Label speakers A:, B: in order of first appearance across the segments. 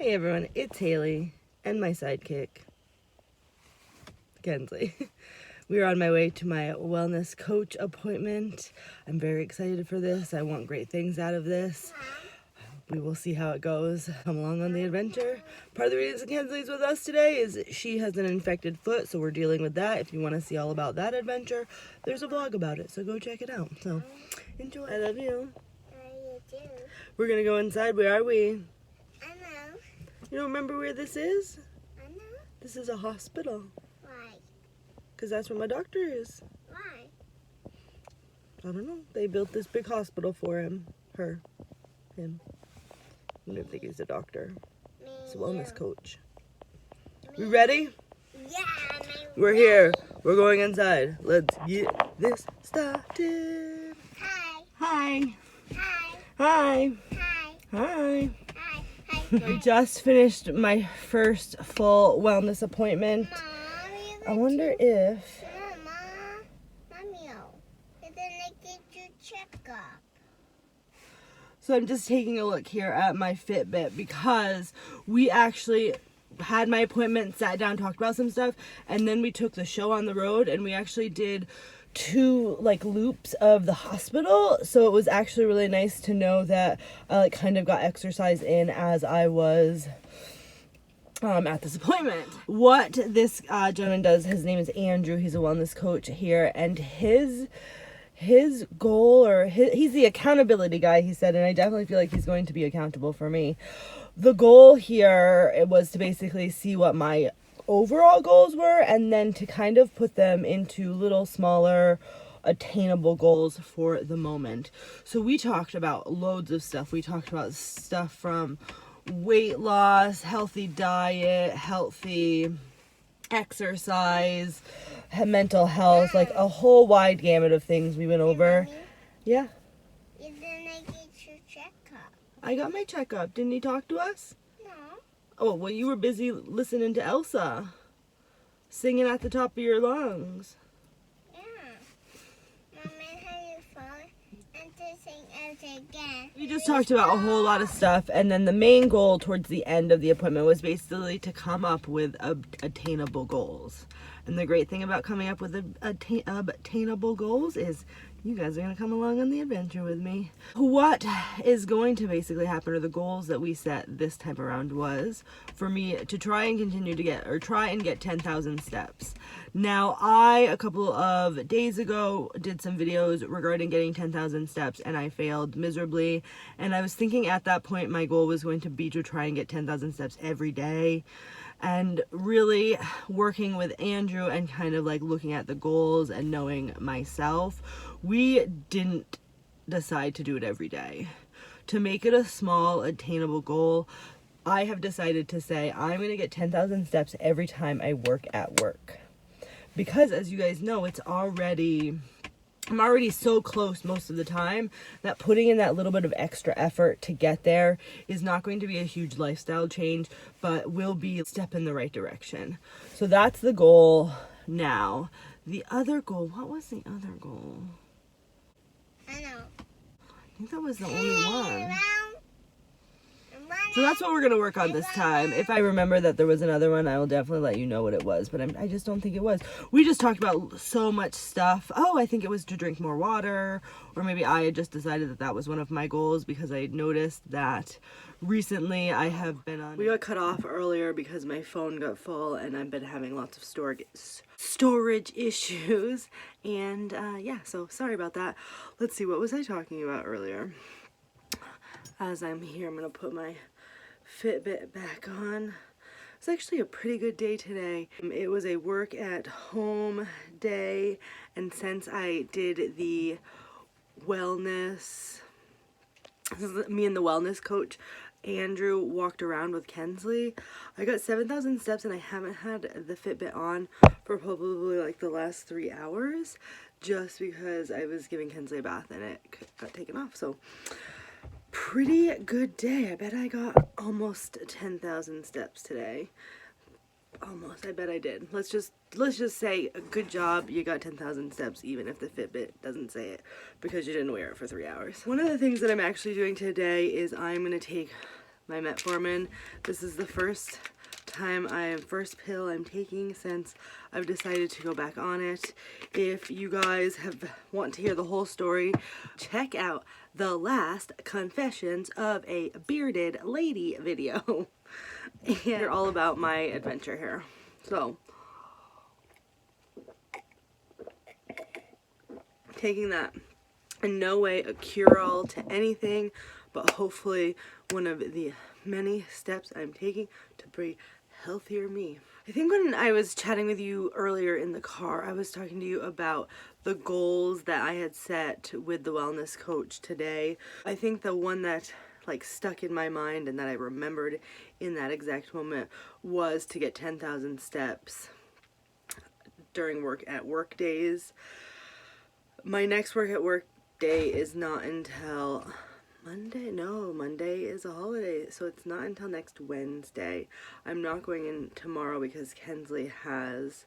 A: Hey everyone, it's Haley and my sidekick, Kensley. We are on my way to my wellness coach appointment. I'm very excited for this. I want great things out of this. We will see how it goes. Come along on the adventure. Part of the reason Kensley's with us today is she has an infected foot, so we're dealing with that. If you want to see all about that adventure, there's a vlog about it, so go check it out. So, enjoy. I love you.
B: I do.
A: We're gonna go inside. Where are we?
B: I know.
A: You don't remember where this is?
B: I know.
A: This is a hospital.
B: Why?
A: Because that's where my doctor is.
B: Why?
A: I don't know. They built this big hospital for him. Him. I don't think he's a doctor. He's a wellness coach. We ready?
B: Yeah.
A: We're here. We're going inside. Let's get this started.
B: Hi.
A: Hi.
B: Hi.
A: Hi.
B: Hi.
A: Hi.
B: Hi. Hi.
A: I just finished my first full wellness appointment. I wonder if...
B: Mommy, did they get you checked up?
A: So I'm just taking a look here at my Fitbit because we actually had my appointment, sat down, talked about some stuff, and then we took the show on the road and we actually did 2 loops of the hospital. So it was actually really nice to know that I kind of got exercise in as I was at this appointment. What this gentleman does, his name is Andrew, he's a wellness coach here, and his goal, or he's the accountability guy, he said, and I definitely feel like he's going to be accountable for me. The goal here, it was to basically see what my overall goals were and then to kind of put them into little smaller attainable goals for the moment. So we talked about loads of stuff. We talked about stuff from weight loss, healthy diet, healthy exercise, mental health, like a whole wide gamut of things we went over.
B: Mommy,
A: Yeah,
B: you didn't get your checkup.
A: I got my checkup. Didn't he talk to us?
B: No.
A: Oh, well, you were busy listening to Elsa singing at the top of your lungs.
B: Yeah. Mommy, how you fall and to sing it again.
A: We just talked about a whole lot of stuff, and then the main goal towards the end of the appointment was basically to come up with attainable goals. And the great thing about coming up with attainable goals is you guys are going to come along on the adventure with me. What is going to basically happen, or the goals that we set this time around, was for me to try and continue to get 10,000 steps. Now, a couple of days ago, did some videos regarding getting 10,000 steps, and I failed miserably. And I was thinking at that point, my goal was going to be to try and get 10,000 steps every day. And really working with Andrew and kind of looking at the goals and knowing myself, we didn't decide to do it every day. To make it a small, attainable goal, I have decided to say I'm going to get 10,000 steps every time I work at work. Because as you guys know, I'm already so close most of the time that putting in that little bit of extra effort to get there is not going to be a huge lifestyle change, but will be a step in the right direction. So that's the goal now. The other goal, what was the other goal?
B: I know.
A: I think that was the only one.
B: Around.
A: So that's what we're going to work on this time. If I remember that there was another one, I will definitely let you know what it was. But I just don't think it was. We just talked about so much stuff. Oh, I think it was to drink more water. Or maybe I had just decided that that was one of my goals because I noticed that recently I have been on... We got cut off earlier because my phone got full and I've been having lots of storage issues. And yeah, so sorry about that. Let's see, what was I talking about earlier? As I'm here, I'm going to put my Fitbit back on. It's actually a pretty good day today. It was a work at home day, and since I did the wellness, me and the wellness coach, Andrew, walked around with Kensley, I got 7,000 steps and I haven't had the Fitbit on for probably the last 3 hours just because I was giving Kensley a bath and it got taken off. So pretty good day. I bet I got almost 10,000 steps today. Almost. I bet I did. Let's just say good job. You got 10,000 steps even if the Fitbit doesn't say it because you didn't wear it for 3 hours. One of the things that I'm actually doing today is I'm going to take my metformin. This is the first pill I'm taking since I've decided to go back on it. If you guys want to hear the whole story, check out the last Confessions of a Bearded Lady video. And they're all about my adventure here. So, taking that, in no way a cure-all to anything, but hopefully one of the many steps I'm taking to be healthier me. I think when I was chatting with you earlier in the car, I was talking to you about the goals that I had set with the wellness coach today. I think the one that like stuck in my mind and that I remembered in that exact moment was to get 10,000 steps during work days. My next work at work day is not until Monday. No, Monday is a holiday, so it's not until next Wednesday. I'm not going in tomorrow because Kensley has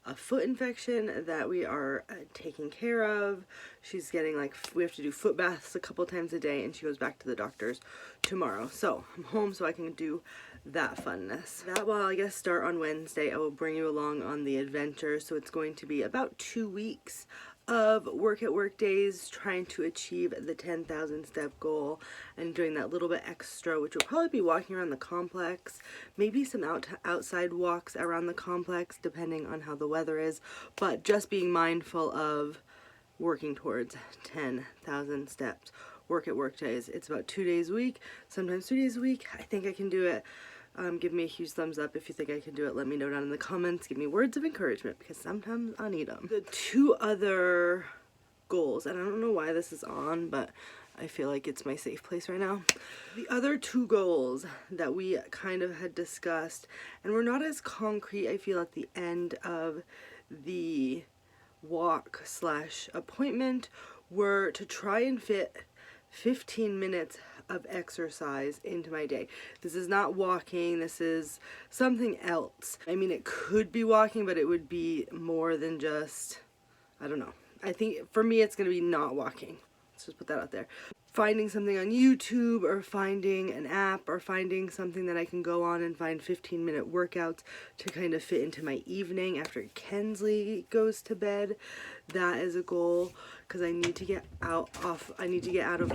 A: a foot infection that we are taking care of. She's getting we have to do foot baths a couple times a day, and she goes back to the doctor's tomorrow. So I'm home so I can do that funness. That will, I guess, start on Wednesday. I will bring you along on the adventure. So it's going to be about 2 weeks of work at work days trying to achieve the 10,000 step goal and doing that little bit extra, which will probably be walking around the complex, maybe some outside walks around the complex depending on how the weather is, but just being mindful of working towards 10,000 steps. Work at work days, it's about 2 days a week, sometimes 3 days a week. I think I can do it. Give me a huge thumbs up if you think I can do it. Let me know down in the comments. Give me words of encouragement because sometimes I need them. The 2 other goals, and I don't know why this is on, but I feel like it's my safe place right now. The other 2 goals that we kind of had discussed, and were not as concrete, I feel, at the end of the walk/appointment, were to try and fit 15 minutes of exercise into my day. This is not walking, this is something else. I mean, it could be walking, but it would be more than just, I don't know. I think for me it's going to be not walking. Let's just put that out there. Finding something on YouTube or finding an app or finding something that I can go on and find 15-minute workouts to kind of fit into my evening after Kensley goes to bed. That is a goal because I need to get out of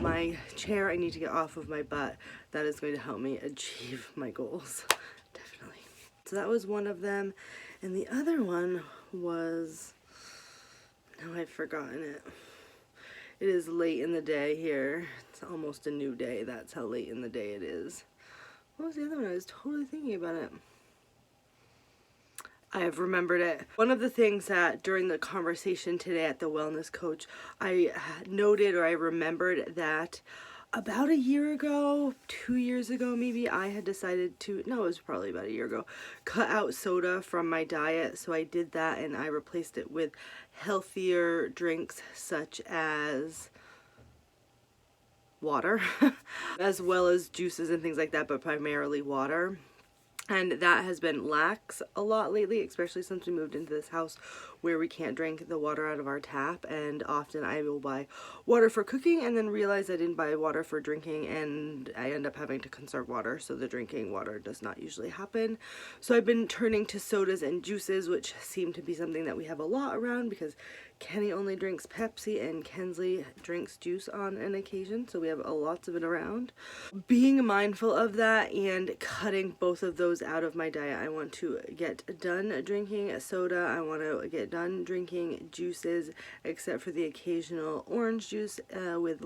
A: my chair. I need to get off of my butt. That is going to help me achieve my goals. Definitely. So that was one of them. And the other one was, now I've forgotten it. It is late in the day here. It's almost a new day. That's how late in the day it is. What was the other one? I was totally thinking about it. I have remembered it. One of the things that during the conversation today at the wellness coach, I noted, or I remembered that about a year ago, 2 years ago maybe, I had decided to, no, it was probably about a year ago, cut out soda from my diet. So I did that and I replaced it with healthier drinks such as water, as well as juices and things like that, but primarily water. And that has been lax a lot lately, especially since we moved into this house where we can't drink the water out of our tap. And often I will buy water for cooking and then realize I didn't buy water for drinking, and I end up having to conserve water. So the drinking water does not usually happen. So I've been turning to sodas and juices, which seem to be something that we have a lot around because Kenny only drinks Pepsi and Kensley drinks juice on an occasion, so we have lots of it around. Being mindful of that and cutting both of those out of my diet, I want to get done drinking soda. I want to get done drinking juices, except for the occasional orange juice with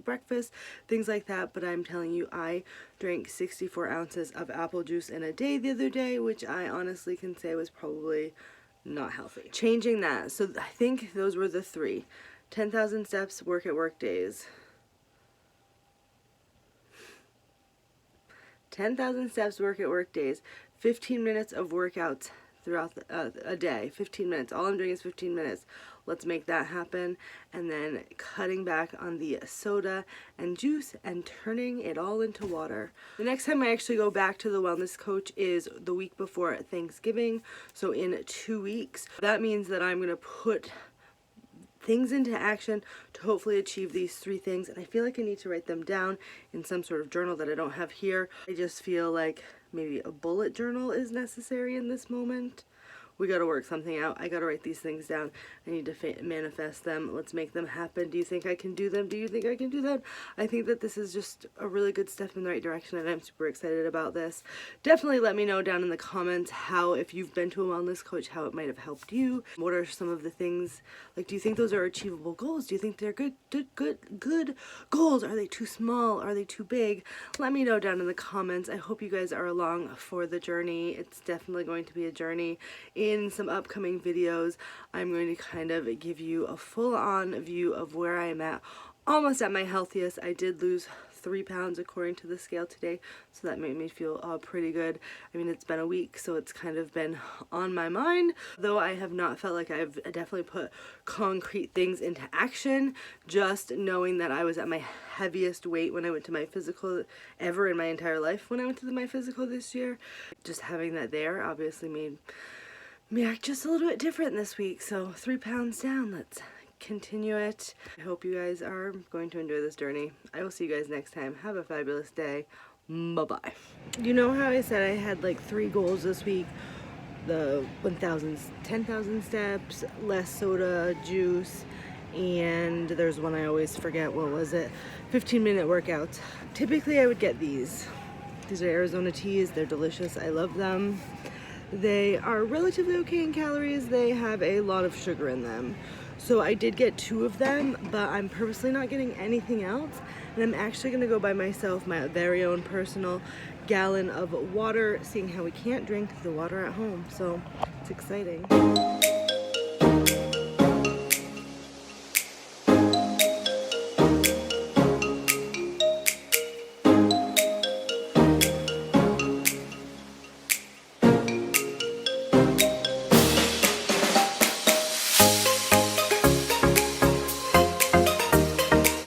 A: breakfast, things like that. But I'm telling you, I drank 64 ounces of apple juice in a day the other day, which I honestly can say was probably not healthy. Changing that. So I think those were the 3. 10,000 steps, work at work days. 10,000 steps, work at work days. 15 minutes of workouts throughout a day. 15 minutes. All I'm doing is 15 minutes. Let's make that happen. And then cutting back on the soda and juice and turning it all into water. The next time I actually go back to the wellness coach is the week before Thanksgiving. So in 2 weeks. That means that I'm going to put things into action to hopefully achieve these 3 things. And I feel like I need to write them down in some sort of journal that I don't have here. I just feel like maybe a bullet journal is necessary in this moment. We got to work something out. I got to write these things down. I need to manifest them. Let's make them happen. Do you think I can do them? Do you think I can do that? I think that this is just a really good step in the right direction, and I'm super excited about this. Definitely let me know down in the comments how, if you've been to a wellness coach, how it might have helped you. What are some of the things, like, do you think those are achievable goals? Do you think they're good goals? Are they too small? Are they too big? Let me know down in the comments. I hope you guys are along for the journey. It's definitely going to be a journey. In some upcoming videos, I'm going to kind of give you a full-on view of where I am at, almost at my healthiest. I did lose 3 pounds according to the scale today, so that made me feel pretty good. I mean, it's been a week, so it's kind of been on my mind, though I have not felt like I've definitely put concrete things into action. Just knowing that I was at my heaviest weight when I went to my physical ever in my entire life when I went to my physical this year, just having that there obviously made me act just a little bit different this week. So 3 pounds down. Let's continue it. I hope you guys are going to enjoy this journey. I will see you guys next time. Have a fabulous day. Bye-bye. You know how I said I had like 3 goals this week? The 10,000 steps, less soda, juice, and there's one I always forget. What was it? 15-minute workouts. Typically I would get these. These are Arizona teas. They're delicious. I love them. They are relatively okay in calories. They have a lot of sugar in them. So I did get 2 of them, but I'm purposely not getting anything else. And I'm actually gonna go buy myself my very own personal gallon of water, seeing how we can't drink the water at home. So it's exciting.